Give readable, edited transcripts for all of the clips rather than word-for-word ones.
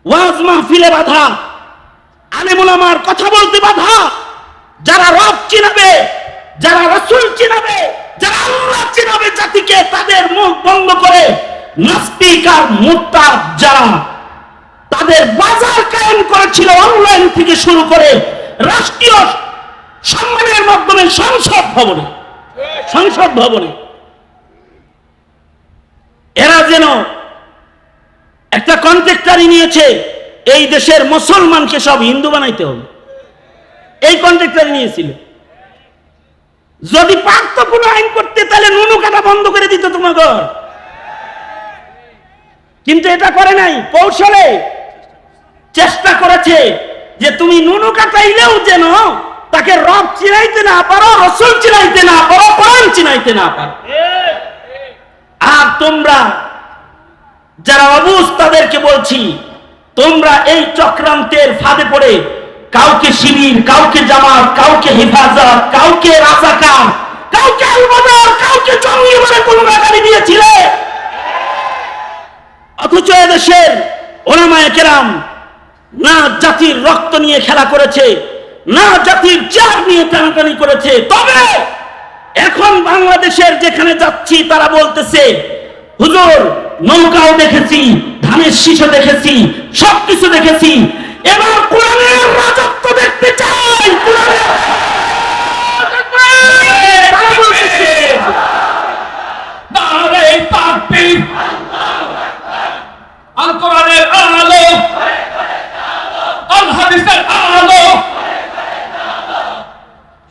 ওয়াজ মাহফিলে বাধা, আলেম ওলামার কথা বলতে বাধা। যারা রব চিনাবে, যারা রাসূল চিনাবে, যারা আল্লাহ চিনাবে জাতিকে, তাদের মুখ বন্ধ করে নাস্তিক আর মুরতাদ যারা তাদের বাজার কায়েম করেছিল অনলাইন থেকে শুরু করে রাষ্ট্রীয় সম্মানের মাধ্যমে সংসদ ভবনে এরা যেন একটা কন্ট্রাক্টরি নিয়েছে, এই দেশের মুসলমানকে সব হিন্দু বানাইতে হবে, এই কন্ট্রাক্টরি নিয়েছিল। যদি পারত কোনো আইন করতে, তাহলে নুনু কাটা বন্ধ করে দিত তোমাকে, কিন্তু এটা করে নাই। কৌশলে চেষ্টা করেছে যে তুমি নুনু কাটাইলেও যেন তাকে রব চিনাইতে না পারো, রাসূল চিনাইতে না পারো, কোরআন চিনাইতে না পারো। আর তোমরা যারা অবুঝ তাদেরকে বলছি, তোমরা এই চক্রান্তের ফাঁদে পড়ে কাউকে শিবির, কাউকে জামাত, কাউকে হেফাজত, কাউকে রাজাকার, কাউকে আলবদর, কাউকে জঙ্গি বলে কোন গালি দিয়েছিলে। অথচ এদেশের উলামায়ে কেরাম না জাতির রক্ত নিয়ে খেলা করেছে, না জাতির চেয়ার নিয়ে টানাটানি করেছে। তবে এখন বাংলাদেশের যেখানে যাচ্ছি তারা বলতেছে, হুজুর নৌকাও দেখেছি, ধানের শীষও দেখেছি, সবকিছু দেখেছি, এবার কোরআনের রাজত্ব দেখতে চাই। কোরআনের আলো, আল হাদিসের আলো।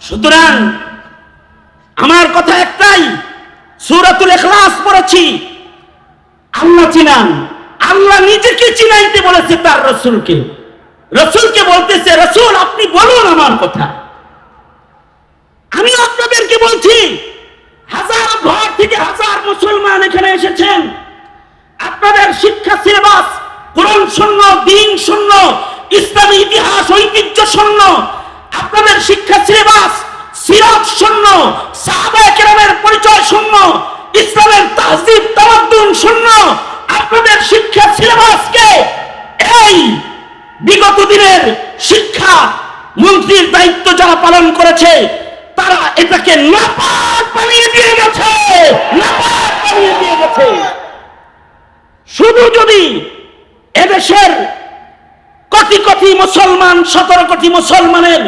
সুতরাং আমার কথা একটাই, সূরাতুল ইখলাস পড়েছি, আল্লাহ চিনান। আল্লাহ নিজেকে চিনাইতে বলেছে তার রাসূলকে, রাসূলকে বলতেছে, রাসূল আপনি বলুন আমার কথা। আমি আপনাদেরকে বলছি, হাজার ঘর থেকে হাজার মুসলমান এখানে এসেছেন, আপনাদের শিক্ষা সিলেবাস কোরআন শূন্য, দ্বীন শূন্য, ইসলামী ইতিহাস ঐতিহ্য শূন্য, আপনাদের শিক্ষা সিলেবাস সিরাত শূন্য, সাহাবায়ে কেরামের পরিচয় শূন্য, ইসলামের তাহজিব তামাদ্দুন শূন্য। আপনাদের শিক্ষা সিলেবাসকে এই বিগত দিনের শিক্ষা মন্ত্রীর দায়িত্ব যারা পালন করেছে, তারা এটাকে নাপাক বানিয়ে দিয়ে গেছে, নাপাক বানিয়ে দিয়ে গেছে। শুধু যদি এদেশের কোটি কোটি মুসলমান, 17 কোটি মুসলমানের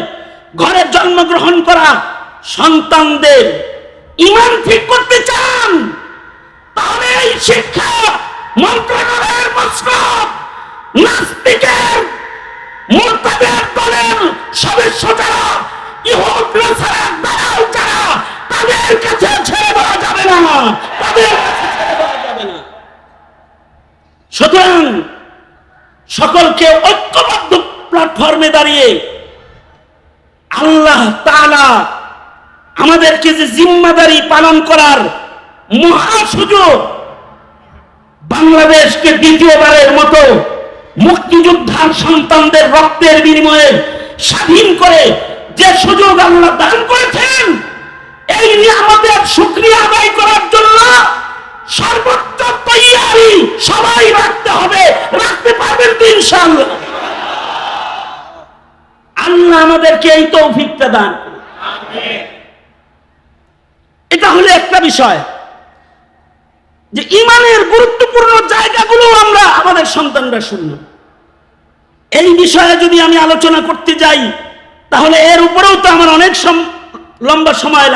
ঘরে জন্মগ্রহণ করা সন্তানদের ঈমান ঠিক করতে চান, তাহলে এই শিক্ষা মন্ত্রণালয়ের মসনদ নাস্তিকের মুরতাদের দলের সদস্য যারা, ইহুদ নাসারার দালাল যারা, তাদের কাছে ছেড়ে দেওয়া যাবে না, তাদের কাছে ছেড়ে দেওয়া যাবে না। সুতরাং সকলকে ঐক্যবদ্ধ প্ল্যাটফর্মে দাঁড়িয়ে আল্লাহ তাআলা আমাদেরকে যে জিম্মাদারি পালন করার মহা সুযোগ, বাংলাদেশকে দ্বিতীয়বারের মতো মুক্তিযোদ্ধার সন্তানদের রক্তের বিনিময়ে স্বাধীন করে যে সুযোগ আল্লাহ দান করেছেন, এই নিয়ামতের শুকরিয়া আদায় করার জন্য সর্বোচ্চ তৈয়ারি সবাই রাখতে হবে। রাখতে পারবেন তো ইনশাআল্লাহ? আল্লাহ আমাদেরকে এই তৌফিকটা দান করুন। এটা হলো একটা বিষয়, যে ঈমানের গুরুত্বপূর্ণ জায়গাগুলো আমরা আমাদের সন্তানরা শুনল। এই বিষয়ে যদি আমি আলোচনা করতে যাই, তাহলে এর উপরেও তো আমার অনেক লম্বা সময়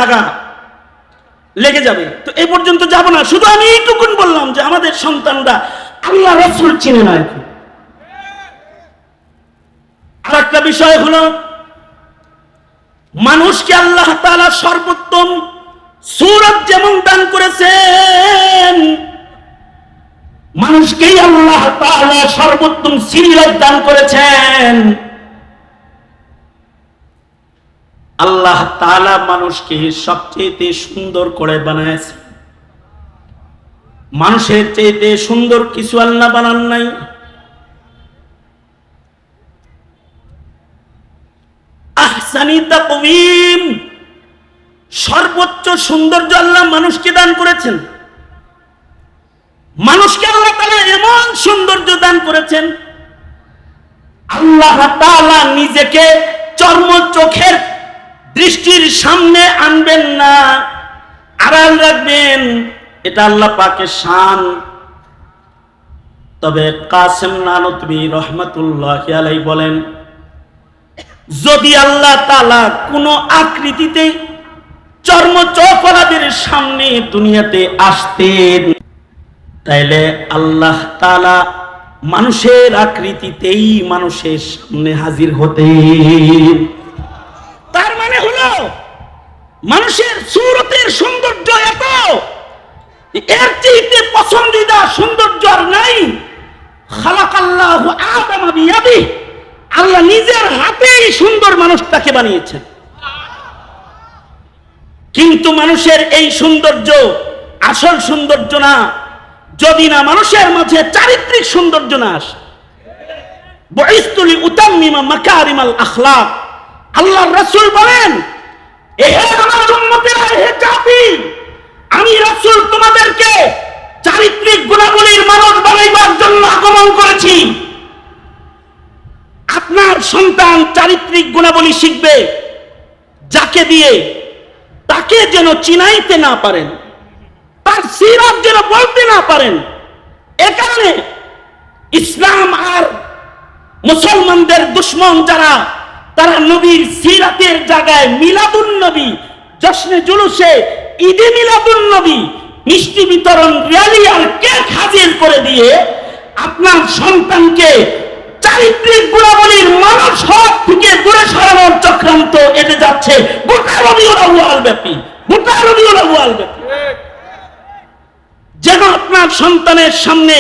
লেগে যাবে। তো এই পর্যন্ত যাব না, শুধু আমি এইটুকুন বললাম যে আমাদের সন্তানরা আল্লাহ রাসূল চিনে না। এখন আর একটা বিষয় হলো, মানুষকে আল্লাহ তাআলা সর্বোত্তম সূরত যেমন দান করেছেন, মানুষকেই আল্লাহ তাআলা সর্বোত্তম সিরিয়াত দান করেছেন। আল্লাহ তাআলা মানুষকে সবচেয়ে সুন্দর করে বানাইছে। মানুষের চেয়ে সুন্দর কিছু আল্লাহ বানান নাই। আহসানি তাকওয়িম, সর্বোচ্চ সৌন্দর্য আল্লাহ মানুষকে দান করেছেন। মানুষকে আল্লাহ তাআলা এমন সৌন্দর্য দান করেছেন আল্লাহ তাআলা নিজেকে চর্ম চোখের দৃষ্টির সামনে আনবেন না, আড়াল রাখবেন, এটা আল্লাহ পাকের শান। তবে কাসেম নানতুবি রহমাতুল্লাহি আলাইহি বলেন, যদি আল্লাহ তাআলা কোনো আকৃতিতে চর্ম চোখওয়ালাদের সামনে দুনিয়াতে আসতেন, তাইলে আল্লাহ তাআলা মানুষের আকৃতিতেই মানুষের সামনে হাজির হতেন। তার মানে হলো মানুষের সূরতের সৌন্দর্য এত, এর চেয়ে পছন্দিদা সৌন্দর্য আর নাই। খালাকাল্লাহু আদামা বিয়াদিহি, আল্লাহ নিজের হাতেই সুন্দর মানুষটাকে বানিয়েছেন। কিন্তু মানুষের এই সৌন্দর্য আসল সৌন্দর্য না, যদি না মানুষের মাঝে চারিত্রিক সৌন্দর্য না আসে। বুইসতু লিউতাম্মিমা মাকারিমাল আখলাক, আল্লাহর রাসূল বলেন, হে আমার উম্মতেরা, হে জাতি, আমি রাসূল তোমাদেরকে চারিত্রিক গুণাবলীর মানুষ বানাইবার জন্য আগমন করেছি। আপনার সন্তান চারিত্রিক গুণাবলী শিখবে, যাকে দিয়ে তাকে যেন চিনাইতে না পারেন, তার সিরাত যেন বলতে না পারেন। এ কারণে ইসলাম আর মুসলমানদের দুশ্মন যারা, তারা নবীর সিরাতের জায়গায় মিলাদুন নবী, জশ্নে জুলুসে ঈদে মিলাদুন নবী, মিষ্টি বিতরণ, র্যালি আর কেক হাজির করে দিয়ে আপনার সন্তানকে চারিত্রিক গুণাবলীর মানুষ হওয়ার থেকে দূরে সরানোর চক্রান্ত এতে যাচ্ছে গোটা রবিউল আউয়াল ব্যাপী, গোটা রবিউল আউয়াল ব্যাপী। যেন আপনার সন্তানের সামনে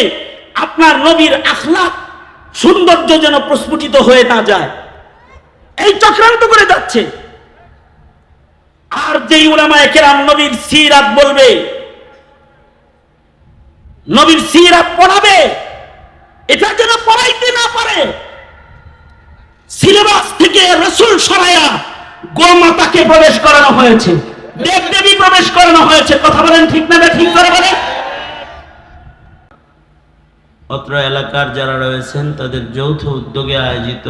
আপনার নবীর আখলাক সৌন্দর্য যেন প্রস্ফুটিত হয়ে না যায়, এই চক্রান্ত করে যাচ্ছে। আর যেই উলামায়ে কেরাম নবীর সিরাত বলবে, নবীর সিরাত পড়াবে, এটা যেন পড়াইতে না পারে। সিলেবাস থেকে রাসূল সরায়া গোমাতাকে প্রবেশ করানো হয়েছে, দেবদেবী প্রবেশ করানো হয়েছে। কথা বলেন ঠিক না? ঠিক করে বলেন। অত্র এলাকার যারা রয়েছেন তাদের যৌথ উদ্যোগে আয়োজিত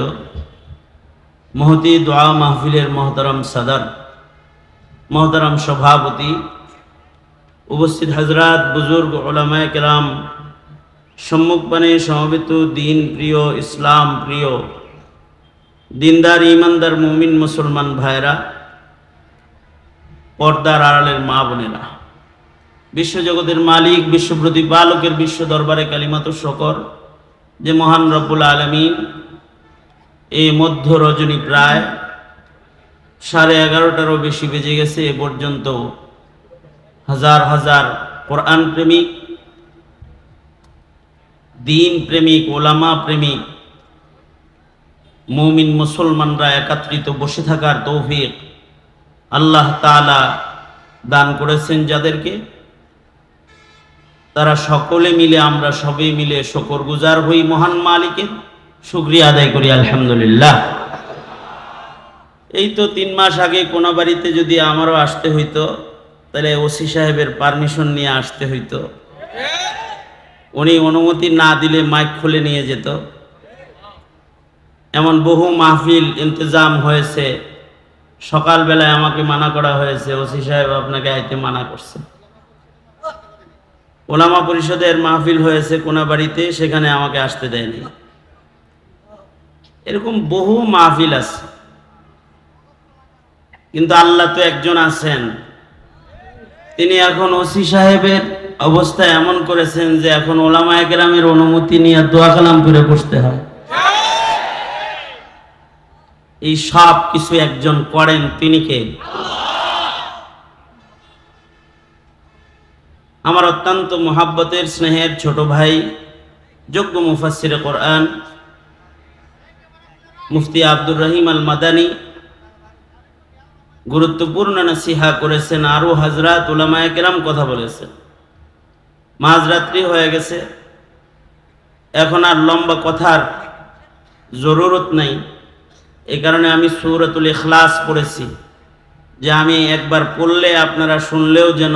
মহতি দোয়া মাহফিলের মহতারাম সাদার, মহতারাম সভাপতি, উপস্থিত হযরত, বুজুর্গ, উলামায়ে কেরাম, সম্মুখপানে সমবেত দিন প্রিয়, ইসলাম প্রিয়, দিনদার ইমানদার মুমিন মুসলমান ভাইরা, পর্দার আড়ালের মা বোনেরা, বিশ্বজগতের মালিক, বিশ্ব প্রতিপালকের বিশ্ব দরবারে কালিমাত শকর যে মহান রব্বুল আলামিন এই মধ্য রজনী প্রায় 11:30টারও বেশি বেজে গেছে, এ পর্যন্ত হাজার হাজার কোরআন প্রেমিক, দিন প্রেমিক, ওলামা প্রেমিক মুমিন মুসলমানরা একত্রিত বসে থাকার তৌফিক আল্লাহ তাআলা দান করেছেন যাদেরকে, তারা সকলে মিলে, আমরা সবাই মিলে শুকরগুজার হই মহান মালিকের, শুকরিয়া আদায় করি আলহামদুলিল্লাহ। এই তো 3 মাস আগে কোন বাড়িতে যদি আমারও আসতে হইতো, তাহলে ওসি সাহেবের পারমিশন নিয়ে আসতে হইতো, উনি অনুমতি না দিলে মাইক খুলে নিয়ে যেত। এমন বহু মাহফিল ইন্তজাম হয়েছে, সকালবেলায় আমাকে মানা করা হয়েছে, ওসি সাহেব আপনাকে আইতে মানা করছে। ওলামা পরিষদের মাহফিল হয়েছে কোনাবাড়িতে, সেখানে আমাকে আসতে দেয়নি। এরকম বহু মাহফিল আছে, কিন্তু আল্লাহ তো একজন আছেন, তিনি এখন ওসি সাহেবের অবস্থা এমন করেছেন যে এখন ওলামায়ে কেরামের অনুমতি নিয়ে দোয়া কালাম করে বসতে হয়। এই সব কিছু একজন করেন, তিনি কে? আমার অত্যন্ত মোহাব্বতের স্নেহের ছোট ভাই, যোগ্য মুফাসসিরে কোরআন মুফতি আব্দুর রহিম আল মাদানী গুরুত্বপূর্ণ নসিহা করেছেন, আরো হযরত উলামায়ে কেরাম কথা বলেছেন। মাঝরাত্রি হয়ে গেছে, এখন আর লম্বা কথার জরুরত নাই। এই কারণে আমি সূরাতুল ইখলাস পড়েছি, যে আমি একবার পড়লে আপনারা শুনলেও যেন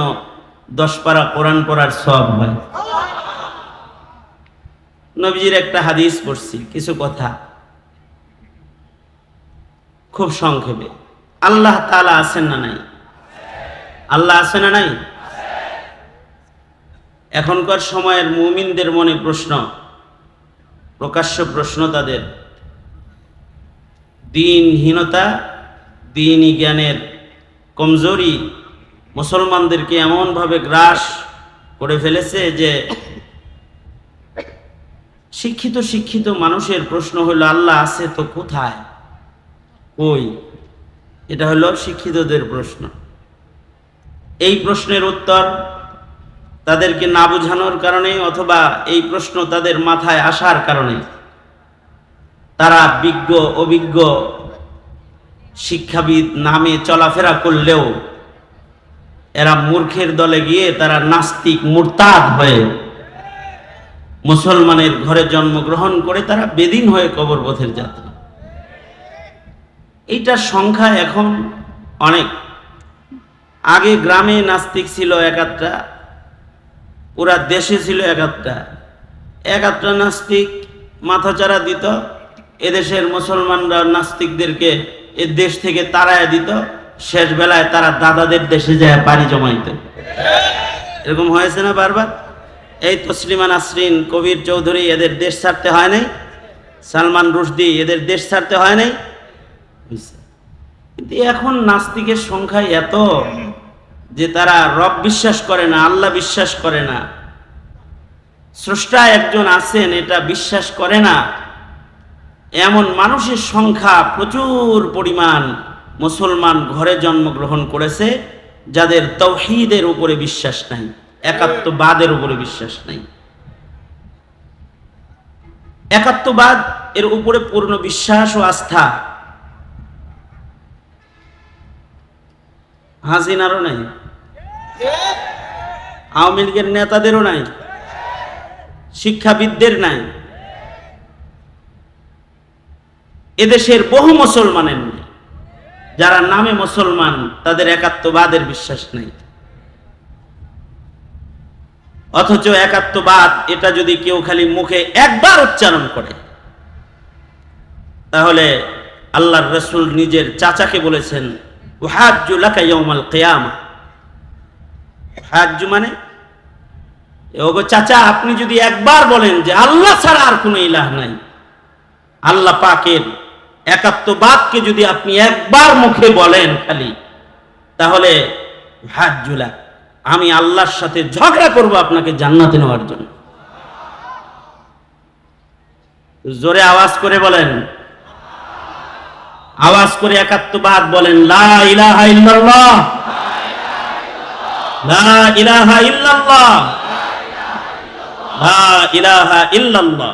10 পারা কোরআন পড়ার সওয়াব হয়। নবীজির একটা হাদিস পড়ছি, কিছু কথা খুব সংক্ষেপে, আল্লাহ তাআলা আছেন না নাই? আল্লাহ আছে না নাই? এখনকার সময়ের মুমিনদের মনে প্রশ্ন, প্রকাশ্য প্রশ্ন তাদের, দ্বীনহীনতা, দ্বীনি জ্ঞানের কমজোরি মুসলমানদেরকে এমনভাবে গ্রাস করে ফেলেছে যে শিক্ষিত মানুষের প্রশ্ন হলো আল্লাহ আছে তো কোথায়, কই? এটা হলো শিক্ষিতদের প্রশ্ন। এই প্রশ্নের উত্তর তাদেরকে না বোঝানোর কারণে অথবা এই প্রশ্ন তাদের মাথায় আসার কারণে তারা বিজ্ঞ অভিজ্ঞ শিক্ষাবিদ নামে চলাফেরা করলেও এরা মূর্খের দলে গিয়ে তারা নাস্তিক মুরতাদ হয়ে মুসলমানের ঘরে জন্মগ্রহণ করে তারা বেদিন হয়ে কবরপথের যাত্রা। এইটার সংখ্যা এখন অনেক। আগে গ্রামে নাস্তিক ছিল এক আধটা, পুরা দেশে ছিল এক আধটা নাস্তিক মাথাচাড়া দিত, এদেশের মুসলমানরা নাস্তিকদেরকে এ দেশ থেকে তাড়ায় দিত, শেষ বেলায় তারা দাদাদের দেশে যায় পাড়ি জমাইত। এরকম হয়েছে না বারবার? এই তসলিমা নাসরিন, কবির চৌধুরী, এদের দেশ ছাড়তে হয় নাই? সালমান রুশদি, এদের দেশ ছাড়তে হয় নাই? কিন্তু এখন নাস্তিকের সংখ্যা এত যে তারা রব বিশ্বাস করে না, আল্লাহ বিশ্বাস করে না, স্রষ্টা একজন আছেন এটা বিশ্বাস করে না। এমন মানুষের সংখ্যা প্রচুর পরিমাণ মুসলমান ঘরে জন্মগ্রহণ করেছে যাদের তাওহীদের উপরে বিশ্বাস নাই, একাত্মবাদের উপরে বিশ্বাস নাই। একাত্মবাদ এর উপরে পূর্ণ বিশ্বাস ও আস্থা হাসিনারও নাই, আওয়ামী লীগের নেতাদেরও নাই, শিক্ষাবিদদের নাই, এদেশের বহু মুসলমানের নেই। যারা নামে মুসলমান তাদের একাত্মবাদের বিশ্বাস নেই। অথচ একাত্মবাদ এটা যদি কেউ খালি মুখে একবার উচ্চারণ করে, তাহলে আল্লাহর রাসূল নিজের চাচাকে বলেছেন, উহাজ্জু লাকা ইয়াউমাল কিয়ামা। উহাজ্জু মানে, ওগো চাচা, আপনি যদি একবার বলেন যে আল্লাহ ছাড়া আর কোনো ইলাহ নাই, আল্লাহ পাকের একাত্মবাদকে যদি আপনি একবার মুখে বলেন খালি, তাহলে উহাজ্জু লাক, আমি আল্লাহর সাথে ঝগড়া করব আপনাকে জান্নাতে নেওয়ার জন্য। জোরে আওয়াজ করে বলেন, আওয়াজ করে একাত্মবাদ বলেন, লা ইলাহা ইল্লাল্লাহ, লা ইলাহা ইল্লাল্লাহ, লা ইলাহা ইল্লাল্লাহ।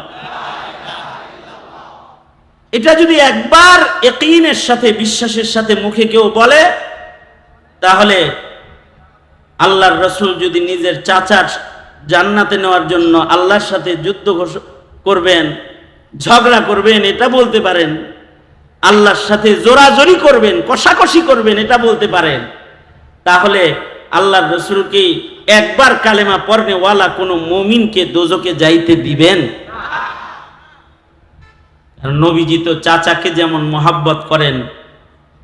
এটা যদি একবার ইয়াকিনের সাথে, বিশ্বাসের সাথে মুখে কেউ বলে, তাহলে আল্লাহর রাসূল যদি নিজের চাচার জান্নাতে নেওয়ার জন্য আল্লাহর সাথে যুদ্ধ করবেন, ঝগড়া করবেন, এটা বলতে পারেন, আল্লাহর সাথে জোরাজোরি করবেন, কষাকষি করবেন, এটা বলতে পারেন, তাহলে আল্লাহর রাসূল কি একবার কালেমা পড়নেওয়ালা কোনো মুমিনকে দোজখে যাইতে দিবেন? নবীজি তো চাচাকে যেমন মহাব্বত করেন,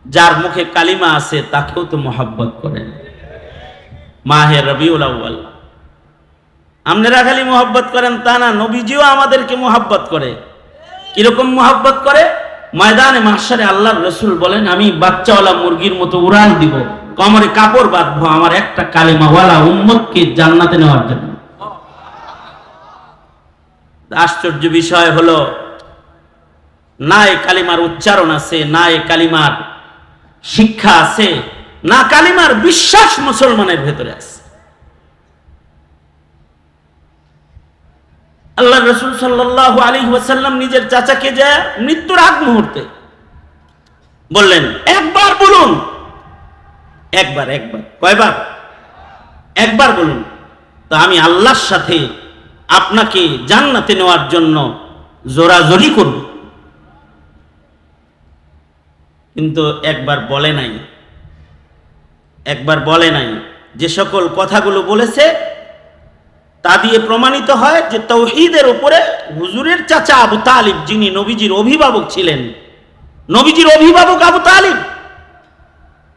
যার মুখে কালিমা আছে তাকেও তো মহাব্বত করেন। মাহে রবিউল আউয়াল আপনারা খালি মহাব্বত করেন তা না, নবীজিও আমাদেরকে মহাব্বত করে। কিরকম মহাব্বত করে? ময়দানে মাহশারে আল্লাহর রাসূল বলেন, আমি বাচ্চাওয়ালা মুরগির মতো উড়াল দিব, কোমরে কাপড় বাঁধবো আমার একটা কালিমাওয়ালা উম্মতকে জান্নাতে নেওয়ার জন্য। আশ্চর্য বিষয় হলো, না এই কালিমার উচ্চারণ আছে, না এই কালিমার শিক্ষা আছে, না কালিমার বিশ্বাস মুসলমানের ভেতরে আছে। আল্লাহ রাসূল সাল্লাল্লাহু আলাইহি ওয়াসাল্লাম নিজের চাচাকে যে মৃত্যুর আগ মুহূর্তে বললেন, একবার বলুন, একবার। কয়বার? একবার বলুন, তো আমি আল্লাহর সাথে আপনাকে জান্নাতে নেওয়ার জন্য জোরাজোরি করব। কিন্তু একবার বলে নাই। যে সকল কথাগুলো বলেছে তা দিয়ে প্রমাণিত হয় যে তাওহীদের উপরে হুজুরের চাচা আবু তালিব, যিনি নবীজির অভিভাবক ছিলেন, নবীজির অভিভাবক আবু তালিব,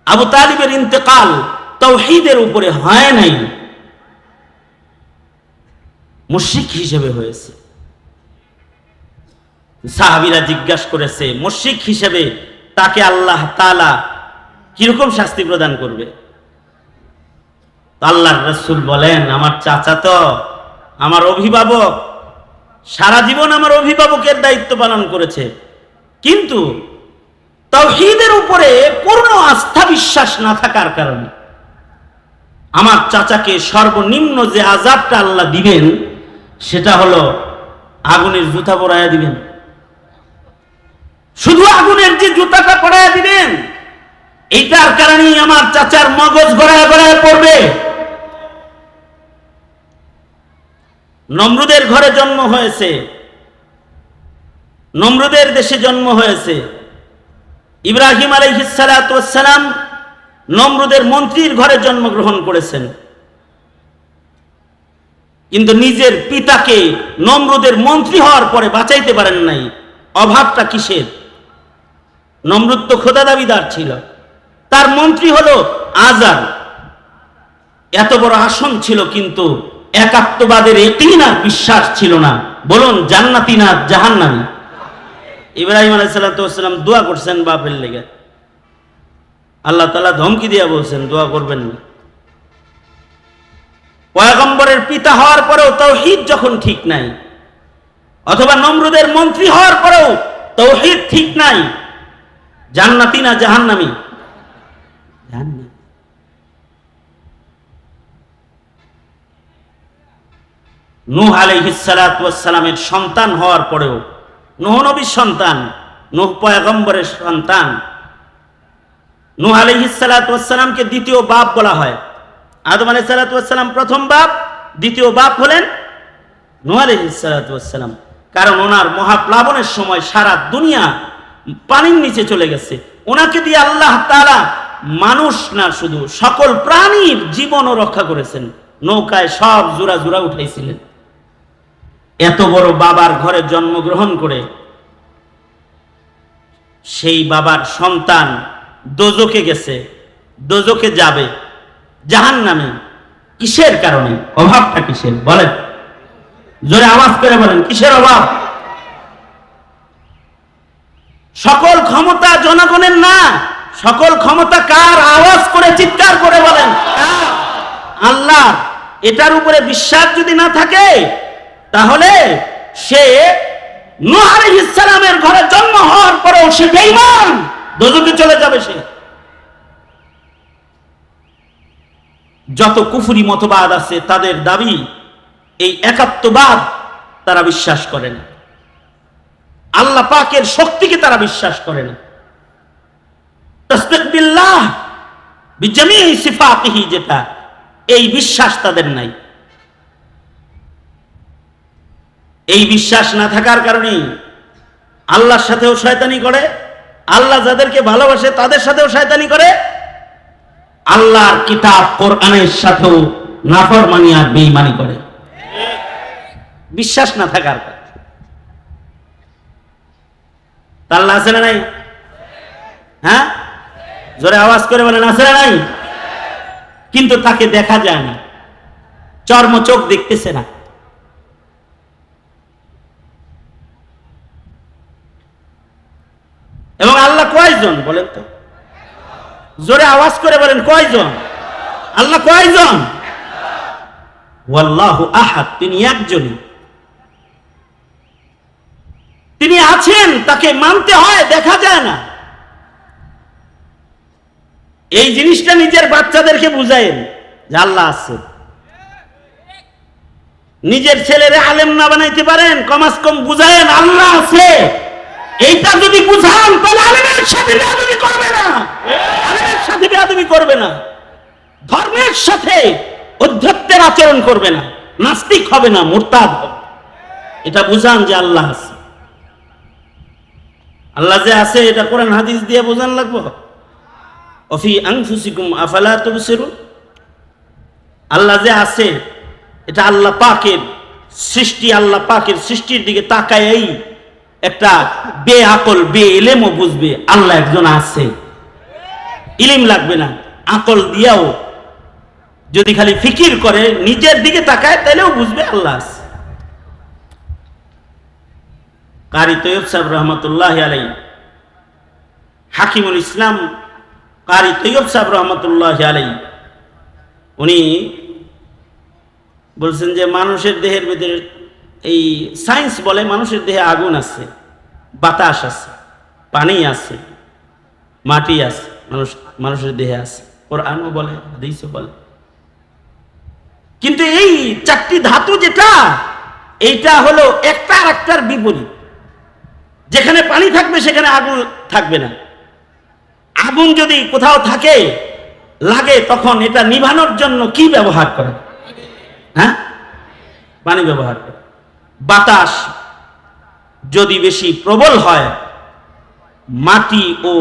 আবু তালিবের ইন্তেকাল তাওহীদের উপরে হয় নাই, মুশরিক হিসেবে হয়েছে। সাহাবীরা জিজ্ঞাসা করেছে, মুশরিক হিসেবে তাকে আল্লাহ তাআলা কিরকম শাস্তি প্রদান করবে? আল্লাহর রাসূল বলেন, আমার চাচা তো আমার অভিভাবক, সারা জীবন আমার অভিভাবকের দায়িত্ব পালন করেছে, কিন্তু তাওহীদের উপরে পূর্ণ আস্থা বিশ্বাস না থাকার কারণে আমার চাচাকে সর্বনিম্ন যে আযাবটা আল্লাহ দিবেন সেটা হলো আগুনের জুতা পরাইয়া দিবেন। শুধু আগুনের যে জুতাটা পরাইয়া দিবেন, এইটার কারণেই আমার চাচার মগজ গড়ায় গড়ায় পড়বে। নমরুদের ঘরে জন্ম হয়েছে, নমরুদের দেশে জন্ম হয়েছে। ইব্রাহিম আলাইহিস সালাতু ওয়াস সালাম নমরুদের মন্ত্রীর ঘরে জন্মগ্রহণ করেছেন, কিন্তু নিজের পিতাকে নমরুদের মন্ত্রী হওয়ার পরে বাঁচাইতে পারেন নাই। অভাবটা কিসের? নমরুদ তো খোদা দাবিদার ছিল, তার মন্ত্রী হলো আজার। এত বড় আসন ছিল, কিন্তু একাত্মবাদের ইয়াকিন আর বিশ্বাস ছিল না। বলুন, জান্নাতি না জাহান্নামী? ইব্রাহিম আলাইহিস সালাতু ওয়াস সালাম দোয়া করছেন বাপের লেগে, আল্লাহ তাআলা ধমকি দিয়া বলছেন দোয়া করবেন না। পয়গম্বরের পিতা হওয়ার পরেও তাওহীদ যখন ঠিক নাই, অথবা নমরুদের মন্ত্রী হওয়ার পরেও তাওহীদ ঠিক নাই, জান্নাতি না জাহান্নামী? জাহান্নামী। নূহ আলাইহিস সালাতু ওয়াস সালামের সন্তান হওয়ার পরেও, নূহ নবীর সন্তান, নূহ পয়গম্বরের সন্তান, নূহ আলাইহিস সালাতু ওয়াস সালামকে দ্বিতীয় বাপ বলা হয়। আদম আলাইহিস সালাতু ওয়াস সালাম প্রথম বাপ, দ্বিতীয় বাপ হলেন নূহ আলাইহিস সালাতু ওয়াস সালাম। কারণ ওনার মহাপ্লাবনের সময় সারা দুনিয়া পানির নিচে চলে গেছে। ওনাকে দিয়ে আল্লাহ তাআলা মানুষ না, শুধু সকল প্রাণীর জীবনও রক্ষা করেছেন। নৌকায় সব জোড়া জোড়া উঠাইছিলেন। এত বড় বাবার ঘরে জন্মগ্রহণ করে সেই বাবার সন্তান দোজখে গেছে, দোজখে যাবে, জাহান্নামে। কিসের কারণে? অভাবটা কিসের বলেন? জোরে আওয়াজ করে বলেন, কিসের অভাব? সকল ক্ষমতা জনগণের না, সকল ক্ষমতা কার? আওয়াজ করে চিৎকার করে বলেন, আল্লাহ। এটার উপরে বিশ্বাস যদি না থাকে, তাহলে সে নূহ আলাইহিস সালামের ঘরে জন্ম হওয়ার পরেও সে বেঈমান, দোজখে চলে যাবে সে। যত কুফরি মতবাদ আছে তাদের দাবি এই একাত্মবাদ, তারা বিশ্বাস করে না। আল্লাহ পাকের শক্তিকে তারা বিশ্বাস করে না। তাসদিক বিল্লাহ বিজামিই সিফাতিহি, যেটা এই বিশ্বাস তাদের নাই। এই বিশ্বাস না থাকার কারণে আল্লাহর সাথেও শয়তানি করে, আল্লাহ যাদেরকে ভালোবাসে তাদের সাথেও শয়তানি করে, আল্লাহর কিতাব কোরআনের সাথেও নাফরমানি আর বেঈমানি করে। বিশ্বাস না থাকার কারণে। আল্লাহ আছে না নাই? হ্যাঁ, জোরে আওয়াজ করে বলেন, আছে না নাই? কিন্তু তাকে দেখা যায় না, চর্ম চোখ দেখতেছে না। এবং আল্লাহ কয়জন বলেন তো? জোরে আওয়াজ করে বলেন, কয়জন? আল্লাহ কয়জন? ওয়াল্লাহু আহাদ, তিনি একজনই। তিনি আছেন, তাকে মানতে হয়, দেখা যায় না। এই জিনিসটা নিজের বাচ্চাদেরকে বুঝায়েন যে আল্লাহ আছে। নিজের ছেলেরে আলেম না বানাইতে পারেন, কমাস কম বুঝায়েন আল্লাহ আছে। এইটা যদি বুঝান, তাহলে আলেমের সাথে বেয়াদবি করবে না, আলেমের সাথে বেয়াদবি করবে না, ধর্মের সাথে অধ্যত্বের আচরণ করবে না, নাস্তিক হবে না, মুরতাদ হবে। এটা বুঝান যে আল্লাহ আছে। আল্লাহ যে আছে এটা কোরআন হাদিস দিয়ে বোঝান লাগবে। অফি আনফুসিকুম আফালা তুবসিরুন, আল্লাহ যে আছে এটা আল্লাহ পাকের সৃষ্টি, আল্লাহ পাকের সৃষ্টির দিকে তাকায়ই একটা বেআকল বেইলেমও বুঝবে আল্লাহ একজন আছে। ইলিম লাগবে না, আকল দিয়াও যদি খালি ফিকির করে, নিজের দিকে তাকায়, তাহলেও বুঝবে আল্লাহ আছে। কারি তৈয়ব সাহেব রহমতুল্লাহ আলাই, হাকিমুল ইসলাম কারি তৈয়ব সাহেব রহমতুল্লাহ আলাই, উনি বলছেন যে মানুষের দেহের ভিতরে, এই সায়েন্স বলে মানুষের দেহে আগুন আছে, বাতাস আছে, পানি আছে, মাটি আছে, মানুষের দেহে আছে, কোরআনও বলে, হাদিসও বলে। কিন্তু এই চারটি ধাতু যেটা, এইটা হলো একটা আর একটার বিপরীত। যেখানে পানি থাকবে সেখানে আগুন থাকবে না। আগুন যদি কোথাও থাকে লাগে, তখন এটা নিভানোর জন্য কি ব্যবহার করে? হ্যাঁ, পানি ব্যবহার করে। বাতাস যদি বেশি প্রবল হয়, মাটি ও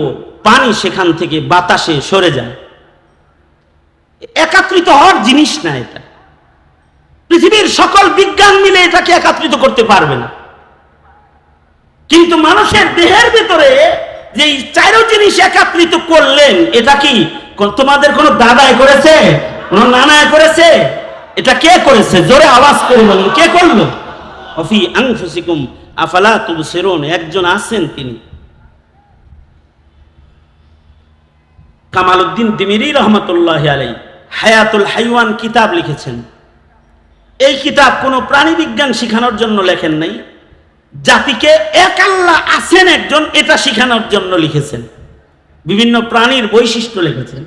পানি সেখান থেকে বাতাসে সরে যায়। একাত্রিত হওয়ার জিনিস না এটা। পৃথিবীর সকল বিজ্ঞান মিলে এটাকে একাত্রিত করতে পারবে না। কিন্তু মানুষের দেহের ভিতরে যে চারো জিনিস একত্রিত করলেন, এটা কি তোমাদের কোনো দাদাই করেছে, কোনো নানাই করেছে? এটা কে করেছে? জোরে আওয়াজ করে বলুন, কে করলো? অফি আনফুসিকুম আফালা তুবসিরুন, একজন আছেন তিনি। কামালউদ্দিন তিমিরি রহমতুল্লাহ আলাইহি হায়াতুল হাইওয়ান কিতাব লিখেছেন। এই কিতাব কোনো প্রাণী বিজ্ঞান শেখানোর জন্য লেখেন নাই, জাতিকে এক আল্লাহ আছেন একজন, এটা শেখানোর জন্য লিখেছেন। বিভিন্ন প্রাণীর বৈশিষ্ট্য লিখেছেন।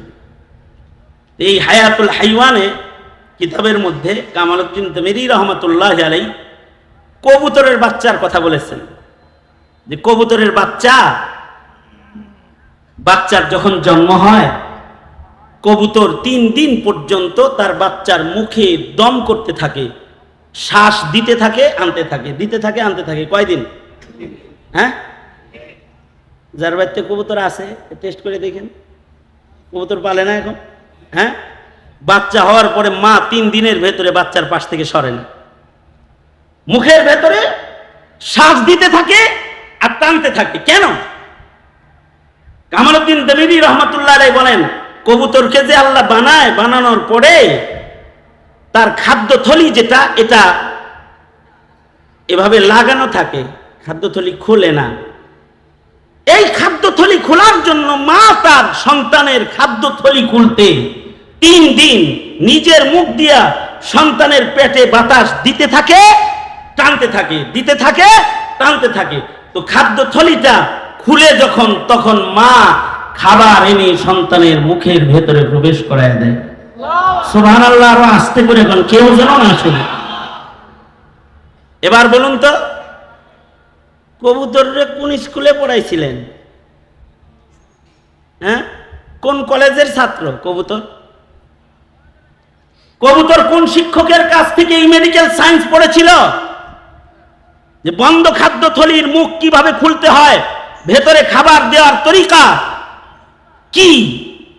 এই হায়াতুল হাইওয়ানে কিতাবের মধ্যে কামালউদ্দিন তিমিরি রহমতুল্লাহ আলাইহি কবুতরের বাচ্চার কথা বলেছেন, যে কবুতরের বাচ্চার যখন জন্ম হয়, কবুতর 3 দিন পর্যন্ত তার বাচ্চার মুখে দম করতে থাকে, শ্বাস দিতে থাকে আনতে থাকে, দিতে থাকে আনতে থাকে। কয়দিন? হ্যাঁ, যার বাচ্চা কবুতর আছে টেস্ট করে দেখেন, কবুতর পালে না এখন। হ্যাঁ, বাচ্চা হওয়ার পরে মা 3 দিনের ভেতরে বাচ্চার পাশ থেকে সরে না, মুখের ভেতরে শ্বাস দিতে থাকে আর টানতে থাকে। কেন? কামালউদ্দিন তিমিরি রহমতুল্লাহ আলাইহি বলেন, কবুতরকে যে আল্লাহ বানায়, বানানোর পরে তার খাদ্যথলি যেটা, এটা এভাবে লাগানো থাকে, খাদ্যথলি খোলে না। এই খাদ্যথলি খোলার জন্য মা তার সন্তানের খাদ্যথলি খুলতে 3 দিন নিজের মুখ দিয়া সন্তানের পেটে বাতাস দিতে থাকে, টানতে থাকে, দিতে থাকে, টানতে থাকে। তো খাদ্যথলিটা খুলে যখন, তখন মা খাবার এনে সন্তানের মুখের ভেতরে প্রবেশ করায় দেয়। সুবহানাল্লাহ। আরো আস্তে করে এখন, কেউ যেন না শুনে। এবার বলুন তো, কবুতররে কোন স্কুলে পড়াইছিলেন? হ্যাঁ, কোন কলেজের ছাত্র কবুতর? কবুতর কোন শিক্ষকের কাছ থেকে এই মেডিকেল সায়েন্স পড়েছিল, যে বন্ধ খাদ্যথলির মুখ কিভাবে খুলতে হয়, ভেতরে খাবার দেওয়ার তরিকা কি?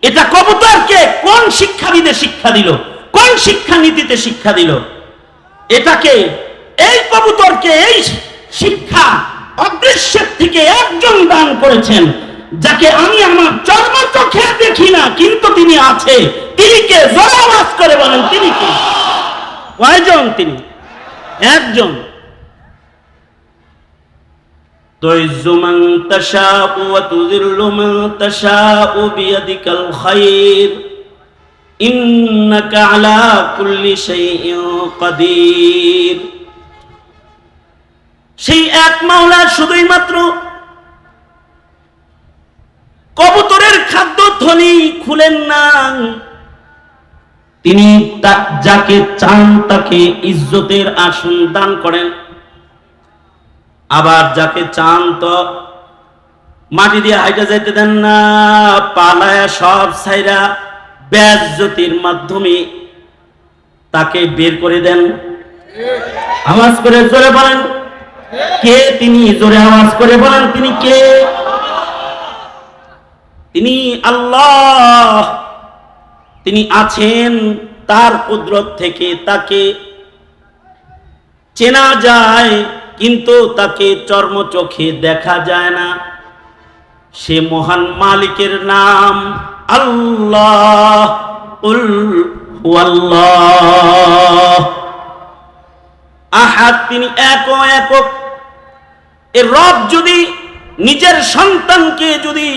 এটা কবুতরকে কোন শিক্ষাবিদে শিক্ষা দিল, কোন শিক্ষানীতিতে শিক্ষা দিল? এটাকে, এই কবুতরকে এই শিক্ষা অদৃশ্যের থেকে একজন দান করেছেন, যাকে আমি আমার চর্মচোখে দেখি না, কিন্তু তিনি আছে। তিনি কে? জোরে আওয়াজ করে বলেন, তিনি কে? কয়জন তিনি? একজন। তুইজ্জু মান তাশাউ ওয়া তুযিল্লু মান তাশাউ বিয়াদিকাল খায়র ইন্নাকা আলা কুল্লি শাইইন কাদির। সেই এক মাওলা শুধুই মাত্র কবুতরের খাদ্যথলি খুলেন না, তিনি যাকে চান তাকে ইজ্জতের আসন দান করেন, আবার যাকে চান তো মাটি দিয়ে হাইটা যাইতে দেন না, পালায়া সব ছাইরা বেজ্জতির মাধ্যমে তাকে বের করে দেন। আওয়াজ করে জোরে বলেন, কে তিনি? জোরে আওয়াজ করে বলেন, তিনি কে? তিনি আল্লাহ। তিনি আছেন, তার কুদরত থেকে তাকে চেনা যায়, কিন্তু তাকে চর্মচোখে দেখা যায় না। সে মহান মালিকের নাম আল্লাহ। উল হুয়াল্লাহ আহাদ, তিনি একক। এর রব যদি নিজের সন্তানকে যদি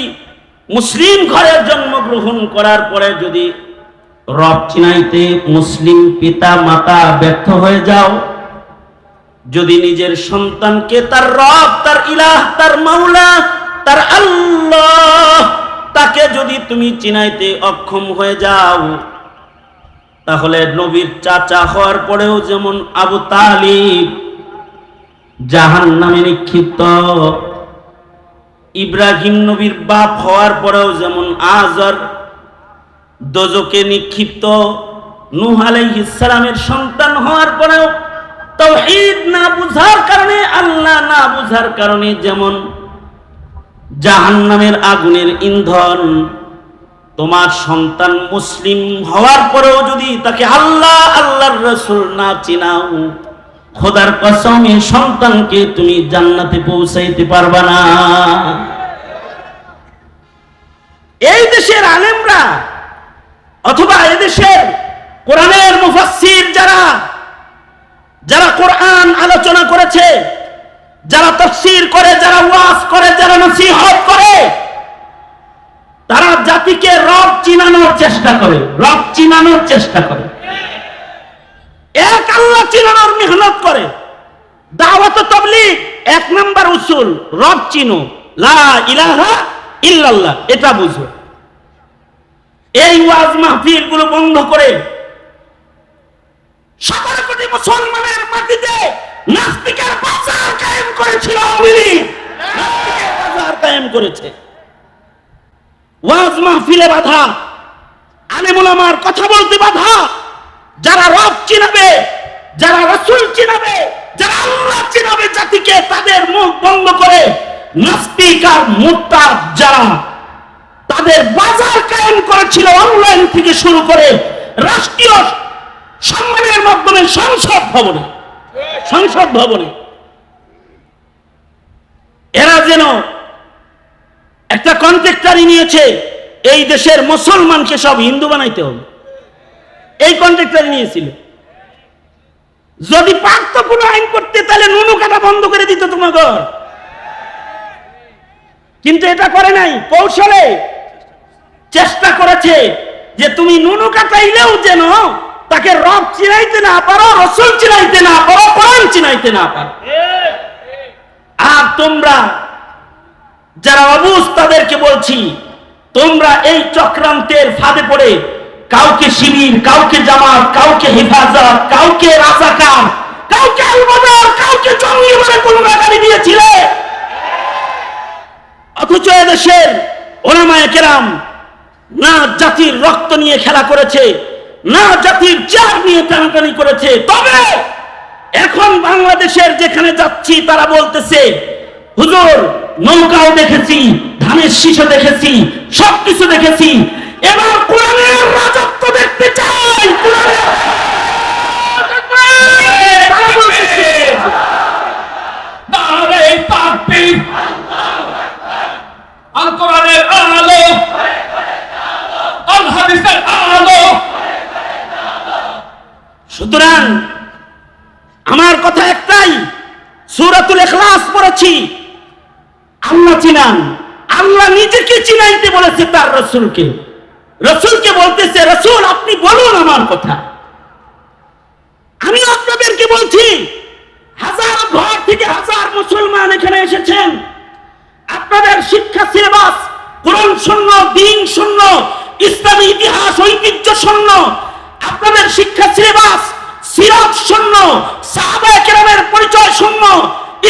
মুসলিম ঘরে জন্মগ্রহণ করার পরে যদি রব চিনাইতে মুসলিম পিতা মাতা ব্যর্থ হয়ে যাও, যদি নিজের সন্তানকে তার রব, তার ইলাহ, তার মাওলা, তার আল্লাহ, তাকে যদি তুমি চিনাইতে অক্ষম হয়ে যাও, তাহলে নবীর চাচা হওয়ার পরেও যেমন আবু তালিব জাহান্নামে নিক্ষিপ্ত, ইব্রাহিম নবীর বাপ হওয়ার পরেও যেমন আজর দোজকে নিক্ষিপ্ত, নূহ আলাইহিস সালামের সন্তান হওয়ার পরেও তাওহীদ না বুঝার কারণে, আল্লাহ না বুঝার কারণে যেমন জাহান্নামের আগুনের ইন্ধন, তোমার সন্তান মুসলিম হওয়ার পরেও যদি তাকে আল্লাহ, আল্লাহর রাসূল না চিনাও, খোদার কসম এই সন্তানকে তুমি জান্নাতে পৌঁছাইতে পারবা না। এই দেশের আলেমরা অথবা এই দেশের কোরআনের মুফাসসির যারা কোরআন আলোচনা করেছে, যারা তাফসীর করে, যারা ওয়াজ করে, যারা নসিহত করে, তারা জাতিকে রব চিনানোর চেষ্টা করে, রব চিনানোর চেষ্টা করে, এক আল্লাহ চিনানোর মেহনত করে। দাওয়াত ও তাবলীগ এক নাম্বার উসুল, রব চিনো, লা ইলাহা ইল্লাল্লাহ, এটা বুঝো। এই ওয়াজ মাহফিল গুলো বন্ধ করে 17 কোটি মুসলমানের মাটিতে নাস্তিকের বাজার কায়েম করেছিল আওয়ামী লীগ, নাস্তিকের বাজার কায়েম করেছে। ওয়াজ মাহফিলে বাধা, আলেম ওলামার কথা বলতে বাধা। যারা রব চিনাবে, যারা রাসূল চিনাবে, যারা আল্লাহ চিনাবে জাতিকে, তাদের মুখ বন্ধ করে নাস্তিক আর মুরতাদ যারা, তাদের বাজার কায়েম করেছিল অনলাইন থেকে শুরু করে রাষ্ট্রীয় সম্মানের মাধ্যমে সংসদ ভবনে এরা যেন একটা কন্ট্রাক্টরি নিয়েছে, এই দেশের মুসলমানকে সব হিন্দু বানাইতে হবে, এই কন্ট্রাক্টরি নিয়েছিল। যদি পারতো কোনো আইন করতে, তাহলে নুনু কাটা বন্ধ করে দিত তোমাকে, কিন্তু এটা করে নাই। কৌশলে চেষ্টা করেছে যে তুমি নুনু কাটাইলেও যেন তাকে রব চিনাইতে না পারো, রাসূল চিনাইতে না পারো, কোরআন চিনাইতে না পারো। আর তোমরা যারা অবুঝ, তাদেরকে বলছি, তোমরা এই চক্রান্তের ফাঁদে পড়ে কাউকে শিবির, কাউকে জামাত, কাউকে হেফাজত, কাউকে রাজাকার, কাউকে আলবদর, কাউকে জঙ্গি বলে কোন গালি দিয়েছিলে। অথচ এদেশের উলামায়ে কেরাম না জাতির রক্ত নিয়ে খেলা করেছে, না জাতির জান নিয়ে টানাটানি করেছে। তবে এখন বাংলাদেশের যেখানে যাচ্ছি, তারা বলতেছে, হুজুর নৌকাও দেখেছি, ধানের শীষও দেখেছি, সবকিছু দেখেছি, এবার কোরআনের রাজত্ব দেখতে চাই। নারে তাকবীর, আল কোরআনের আলো, আল হাদিসের আলো। সুতরাং আমার কথা একটাই, সূরাতুল ইখলাস পড়েছি, আল্লাহ চিনান। আল্লাহ নিজেকে চিনাইতে বলেছে তার রাসূলকে, রাসূলকে বলতেছে, রাসূল আপনি বলুন আমার কথা। আমি আপনাদেরকে বলছি, হাজার ঘর থেকে হাজার মুসলমান এখানে এসেছেন, আপনাদের শিক্ষা সিলেবাস কোরআন শূন্য, দ্বীন শূন্য, ইসলামী ইতিহাস ঐতিহ্য শূন্য, আপনাদের শিক্ষা সিলেবাস সিরাত শূন্য, সাহাবায়ে কেরামের পরিচয় শূন্য,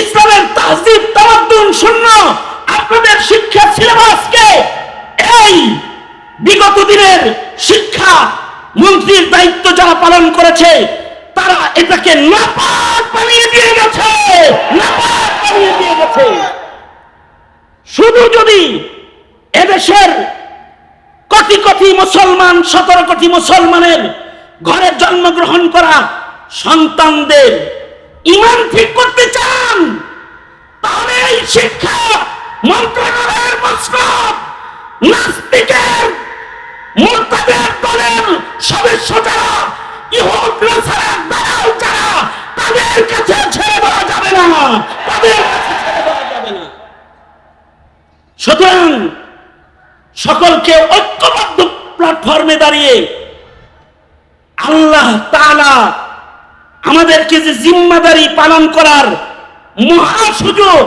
ইসলামের তাহজিব তামাদ্দুন শূন্য। আপনাদের শিক্ষা সিলেবাসকে এই বিগত দিনের শিক্ষা মন্ত্রীর দায়িত্ব যারা পালন করেছে, তারা এটাকে নাপাক বানিয়ে দিয়ে গেছে, নাপাক বানিয়ে দিয়ে গেছে। শুধু যদি এদেশের কোটি কোটি মুসলমান, 17 কোটি মুসলমানের ঘরে জন্মগ্রহণ করা সন্তানদের ঈমান ঠিক করতে চান, তাহলে এই শিক্ষা মন্ত্রণালয়ের মসনদ নাস্তিকের মুরতাদের দলের সদস্য যারা, ইহুদ নাসারার দালাল যারা, তাদের কাছে ছেড়ে দেওয়া যাবে না, তাদের কাছে ছেড়ে দেওয়া যাবে না। সুতরাং সকলকে ঐক্যবদ্ধ প্ল্যাটফর্মে দাঁড়িয়ে আল্লাহ তাআলা আমাদেরকে যে জিম্মাদারি পালন করার মহা সুযোগ,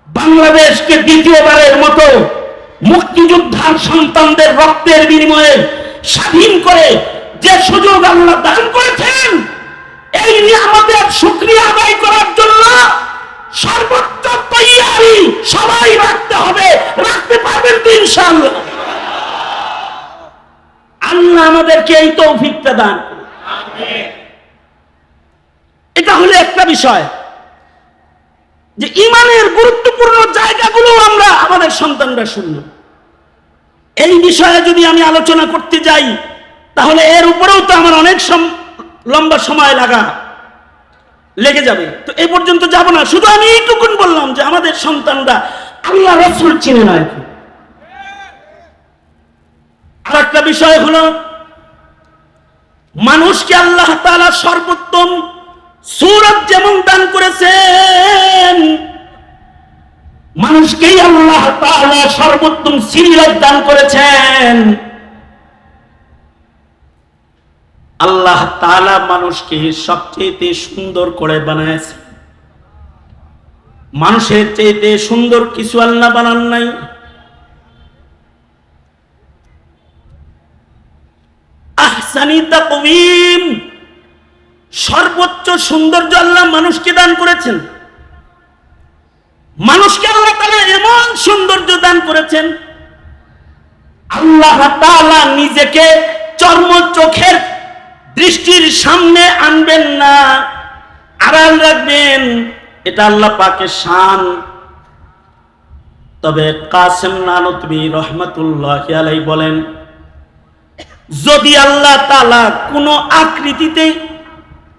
বাংলাদেশকে দ্বিতীয়বারের মতো মুক্তিযোদ্ধার সন্তানদের রক্তের বিনিময়ে স্বাধীন করে যে সুযোগ আল্লাহ দান করেছেন, এই নিয়ামতের শুকরিয়া আদায় করার জন্য সর্বোচ্চ তৈয়ারি সবাই রাখতে হবে। রাখতে পারবেন তো ইনশাআল্লাহ? আল্লাহ আমাদেরকে এই তৌফিকটা দান করুন। এটা হলো একটা বিষয়, যে ঈমানের গুরুত্বপূর্ণ জায়গাগুলো আমরা আমাদের সন্তানরা শুনল। এই বিষয়ে যদি আমি আলোচনা করতে যাই, তাহলে এর উপরেও তো আমার অনেক লম্বা সময় লেগে যাবে। তো এই পর্যন্ত যাব না, শুধু আমি এইটুকুন বললাম যে আমাদের সন্তানরা আল্লাহ রাসূল চিনে না। আর একটা বিষয় হলো, মানুষকে আল্লাহ তাআলা সর্বোত্তম সূরত যেমন দান করেছেন, মানুষকেই আল্লাহ তাআলা সর্বোত্তম সিরাত দান করেছেন। আল্লাহ তাআলা মানুষকে সবচেয়ে সুন্দর করে বানাইছেন। মানুষের চাইতে সুন্দর কিছু আল্লাহ বানান নাই। আহসানি তাকওয়িম, সর্বোচ্চ সৌন্দর্য আল্লাহ মানুষকে দান করেছেন। মানুষকে আল্লাহ তাআলা এমন সৌন্দর্য দান করেছেন, আল্লাহ তাআলা নিজেকে চর্ম চোখের দৃষ্টির সামনে আনবেন না, আড়াল রাখবেন। এটা আল্লাহ পাকের শান। তবে কাসেম নানতুবি রহমাতুল্লাহি আলাইহি বলেন, যদি আল্লাহ তাআলা কোন আকৃতিতে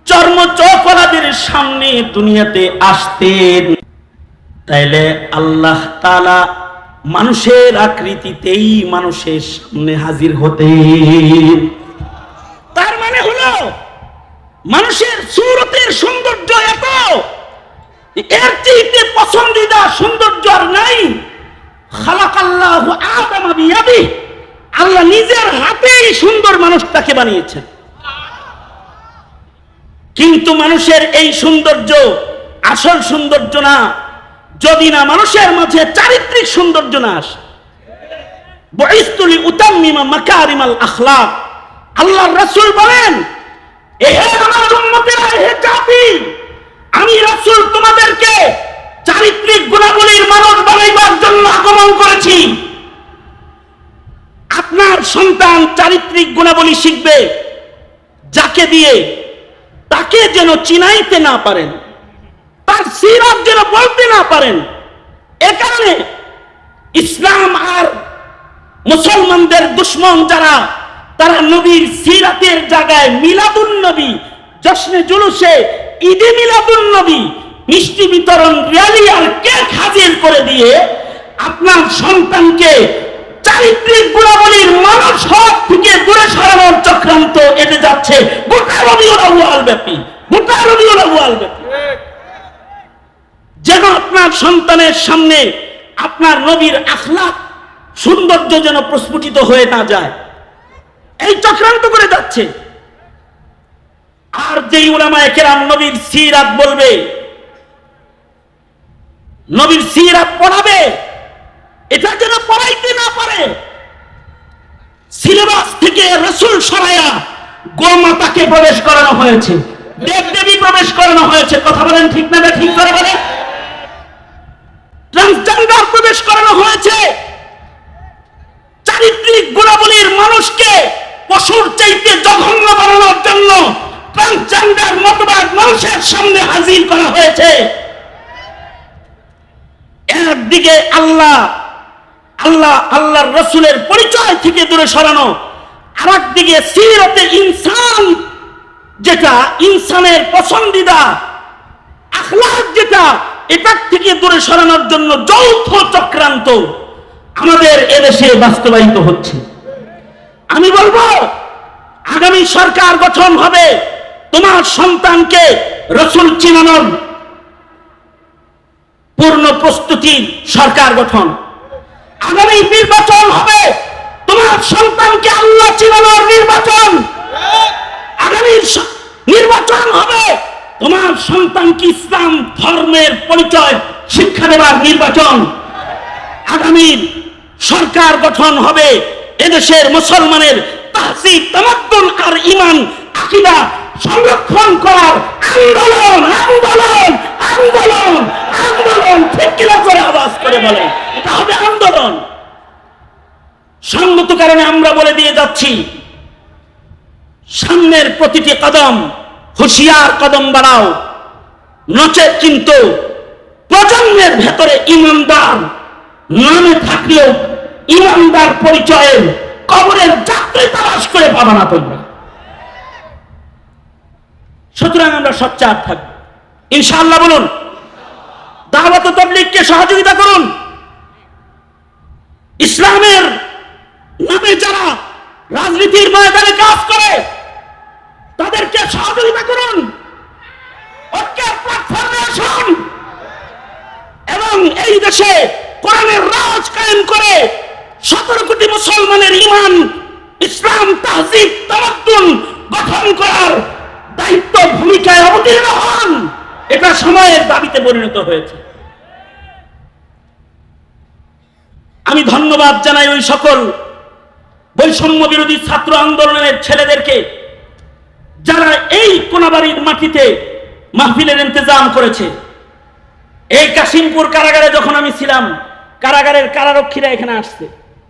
চর্ম চৌকলাদের সামনে দুনিয়াতে আসতেন, তাইলে আল্লাহ তাআলা মানুষের আকৃতিতেই মানুষের সামনে হাজির হতেন। তার মানে হলো, মানুষের সূরতের সৌন্দর্য এত, এর চেয়ে পছন্দিদা সৌন্দর্য আর নাই। খালাকাল্লাহু আদামা বিয়াদিহি, আল্লাহ নিজের হাতেই সুন্দর মানুষটাকে বানিয়েছেন। কিন্তু মানুষের এই সৌন্দর্য আসল সৌন্দর্য না, যদি না মানুষের মাঝে চারিত্রিক সৌন্দর্য না আসে। বুইসতু লিউতাম্মিমা মাকারিমাল আখলাক, আল্লাহর রাসূল বলেন, হে আমার উম্মতেরা, হে জাতি, আমি রাসূল তোমাদেরকে চারিত্রিক গুণাবলীর মানুষ বানাইবার জন্য আগমন করেছি। আপনার সন্তান চারিত্রিক গুণাবলী শিখবে, যাকে দিয়ে তাকে যেন চিনাইতে না পারেন, তার সিরাত যেন বলতে না পারেন। এ কারণে ইসলাম আর মুসলমানদের দুশ্মন যারা, তারা নবীর সিরাতের জায়গায় মিলাদুন নবী, জশ্নে জুলুসে ঈদে মিলাদুন নবী, মিষ্টি বিতরণ, র্যালি আর কেক হাজির করে দিয়ে আপনার সন্তানকে চারিত্রিক গুণাবলীর মানুষ হওয়ার থেকে দূরে সরানোর চক্রান্ত এতে যাচ্ছে গোটা রবিউল আউয়াল ব্যাপী, গোটা রবিউল আউয়াল ব্যাপী। যেন আপনার সন্তানের সামনে আপনার নবীর আখলাক সৌন্দর্য যেন প্রস্ফুটিত হয়ে না যায়, এই চক্রান্ত করে যাচ্ছে। আর যেই উলামায়ে কেরাম নবীর সিরাত বলবে, নবীর সিরাত পড়াবে, এটা যেন পড়াইতে না পারে। সিলেবাস থেকে রাসূল সরায়া গোমাতাকে প্রবেশ করানো হয়েছে, দেবদেবী প্রবেশ করানো হয়েছে। কথা বলেন ঠিক না? ঠিক করে বলেন। ট্রান্সজেন্ডার প্রবেশ করানো হয়েছে। চারিত্রিক গুণাবলীর মানুষকে পশুর চাইতে জঘন্য বানানোর জন্য ট্রান্সজেন্ডার মতবাদ মানুষের সামনে হাজির করা হয়েছে। একদিকে আল্লাহর রাসূলের পরিচয় থেকে দূরে সরানো, আর একদিকে সিরাতে ইনসান যেটা ইনসানের পছন্দিদা আখলাক, যেটা এটার থেকে দূরে সরানোর জন্য যৌথ চক্রান্ত আমাদের এদেশে বাস্তবায়িত হচ্ছে। আমি বলবো, আগামী সরকার গঠন হবে তোমার সন্তানকে রসুল চিনানোর পূর্ণ প্রস্তুতির সরকার গঠন। আগামী নির্বাচন হবে তোমার সন্তানকে আল্লাহ চিনানোর নির্বাচন। আগামী নির্বাচন হবে তোমার সন্তানকে ইসলাম ধর্মের পরিচয় শিক্ষা দেওয়ার নির্বাচন। আগামী সরকার গঠন হবে এদেশের মুসলমানের তাহসিব, তামাদ্দুন আর ঈমান আকীদা সংরক্ষণ করার আন্দোলন। আন্দোলন আন্দোলন আন্দোলন, ঠিক কিনা করে আওয়াজ করে বলেন, এটা হবে আন্দোলন। সঙ্গত কারণে আমরা বলে দিয়ে যাচ্ছি, সামনের প্রতিটি কদম হুঁশিয়ার কদম বাড়াও, নচেত কিন্তু প্রজন্মের ভেতরে ইমানদার নামে থাকলেও ইমানদার পরিচয়ের কবরের যাত্রী তালাশ করে পাবা না তোমরা। সুতরাং আমরা সোচ্চার থাকবো ইনশাআল্লাহ। বলুন, দাওয়াত ও তাবলীগকে সহযোগিতা করুন। ইসলামের নামে যারা রাজনীতির ময়দানে কাজ করে তাদেরকে সহযোগিতা করুন, ঐক্যের প্ল্যাটফর্মে আসুন এবং এই দেশে কোরআনের রাজ কায়েম করে 17 কোটি মুসলমানের ঈমান, ইসলাম, তাহজিব, তামাদ্দুন গঠন করার দায়িত্ব ভূমিকায় অবতীর্ণ হন। এটা সময়ের দাবিতে পরিণত হয়েছে। আমি ধন্যবাদ জানাই ওই সকল বৈষম্য বিরোধী ছাত্র আন্দোলনের ছেলেদেরকে যারা এই কোনাবাড়ির মাটিতে মাহফিলের ইন্তজাম করেছে। এই কাশিমপুর কারাগারে যখন আমি ছিলাম, কারাগারের কারারক্ষীরা এখানে আসছে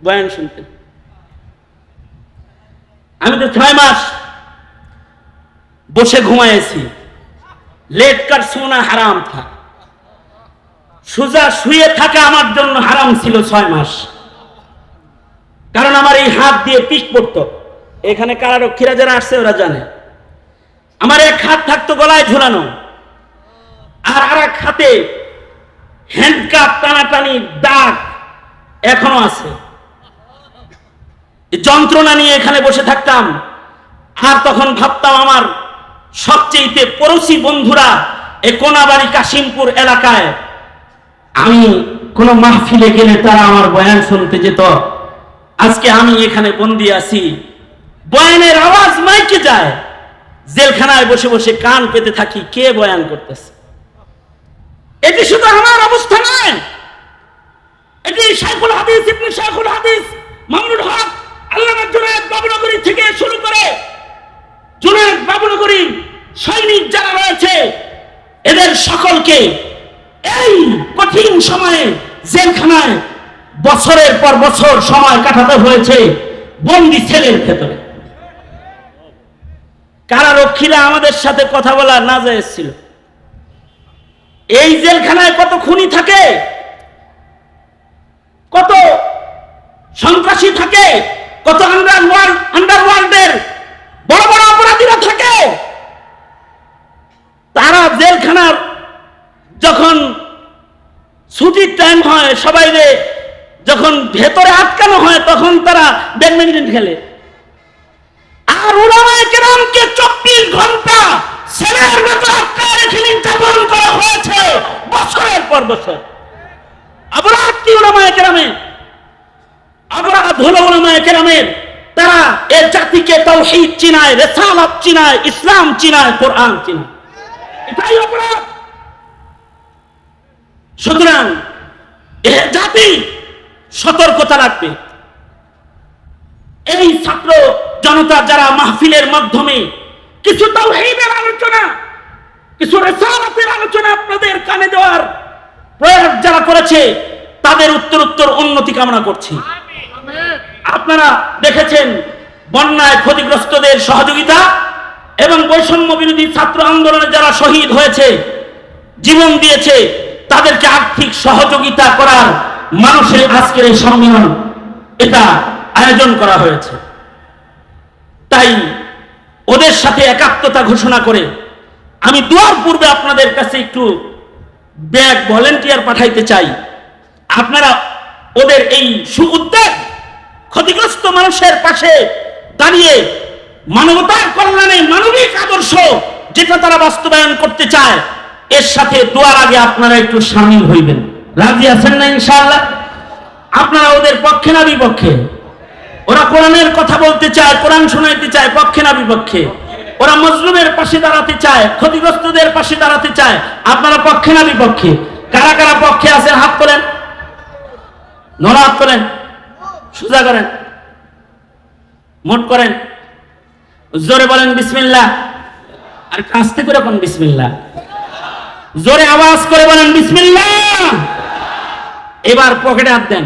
বয়ান শুনতে। আমি তো 6 মাস বসে ঘুমাইছি। লেট কার সোনা হারাম থা, সোজা শুয়ে থাকা আমার জন্য হারাম ছিল 6 মাস। কারণ আমার এই হাত দিয়ে পিক পড়তো। এখানে কারারক্ষীরা যারা আসছে ওরা জানে, আমার এক হাত থাকতো গলায় ঝুলানো, আর এক হাতে হ্যান্ডকাপ টানাটানি দাগ এখনো আছে। যন্ত্রণা নিয়ে এখানে বসে থাকতাম। আর তখন ভাবতাম আমার সবচেয়ে পড়োশি বন্ধুরা এই কোনাবাড়ি কাশিমপুর এলাকায়, আমি কোন মাহফিলে গেলে তারা আমার বয়ান শুনতে যেত। আজকে আমি এখানে বন্দি আছি, বয়ানের আওয়াজ মাইকে যায়, জেলখানায় বসে বসে কান পেতে থাকি কে বয়ান করতেছে। এটি শুধু আমার অবস্থা নয়, এটি শাইখুল হাদিস ইবনে শাইখুল হাদিস মামুনুল হক আল্লামা জুনায়েদ বাবুনগরী থেকে শুরু করে জুনায়েদ বাবুনগরী সৈনিক যারা রয়েছে, এদের সকলকে এই কঠিন সময়ে জেলখানায় বছরের পর বছর সময় কাটাতে হয়েছে বন্দি সেলের ভেতরে। কারারক্ষীরা আমাদের সাথে কথা বলা নাজায়েজ ছিল। এই জেলখানায় কত খুনি থাকে, কত সন্ত্রাসী থাকে, কত আন্ডারওয়ার্ল্ডের বড় বড় অপরাধীরা থাকে। তারা জেলখানার যখন ছুটির টাইম হয়, সবাই যখন ভেতরে আটকানো হয়, তখন তারা ব্যাডমিন্টন খেলে। আর উলামায়ে কেরামকে 24 ঘন্টা সেলের ভেতর আটকায় রেখে নির্যাতন করা হয়েছে বছরের পর বছর। অপরাধ কি উলামায়ে কেরামের? অপরাধ হলো উলামায়ে কেরামের, তারা এই জাতিকে তাওহীদ চিনায়, রিসালাত চিনায়, ইসলাম চিনায়, কোরআন চিনায়। এটাই অপরাধ। সুতরাং এ জাতি সতর্কতা রাখবে। এই ছাত্র জনতা যারা মাহফিলের মাধ্যমে কিছু তাওহীদের আলোচনা, কিছু রিসালাতের আলোচনা আপনাদের কানে দেওয়ার প্রয়াস যারা করেছে, তাদের উত্তরোত্তর উন্নতি কামনা করছি। আপনারা দেখেছেন বন্যায় ক্ষতিগ্রস্তদের সহযোগিতা এবং বৈষম্য বিরোধী ছাত্র আন্দোলনে যারা শহীদ হয়েছে, জীবন দিয়েছে, তাদেরকে আর্থিক সহযোগিতা করার মানুষের আজকের এই সম্মেলন এটা আয়োজন করা হয়েছে। তাই ওদের সাথে একাত্মতা ঘোষণা করে আমি দুয়ার পূর্বে আপনাদের কাছে একটু ব্যাগ ভলেন্টিয়ার পাঠাইতে চাই। আপনারা ওদের এই সুউদ্যোগ ক্ষতিগ্রস্ত মানুষের পাশে দাঁড়িয়ে মানবতার কল্যাণে মানবিক আদর্শ যেটা তারা বাস্তবায়ন করতে চায় এর সাথে দোয়ার আগে আপনারা একটু শামিল হইবেন। রাজি আছেন না ইনশাআল্লাহ? আপনারা ওদের পক্ষে না বিপক্ষে? ওরা কোরআনের কথা বলতে চায়, কোরআন শোনাইতে চায়, পক্ষে না বিপক্ষে? ওরা মজলুমের পাশে দাঁড়াতে চায়, ক্ষতিগ্রস্তদের পাশে দাঁড়াতে চায়, আপনারা পক্ষে না বিপক্ষে? কারা কারা পক্ষে আছেন হাত তোলেন, নড়া হাত তোলেন, সোজা করেন, মোট করেন, জোরে বলেন বিসমিল্লাহ। আর আস্তে করে কোন বিসমিল্লাহ, জোরে আওয়াজ করে বলেন বিসমিল্লাহ। এবার পকেটে হাত দেন।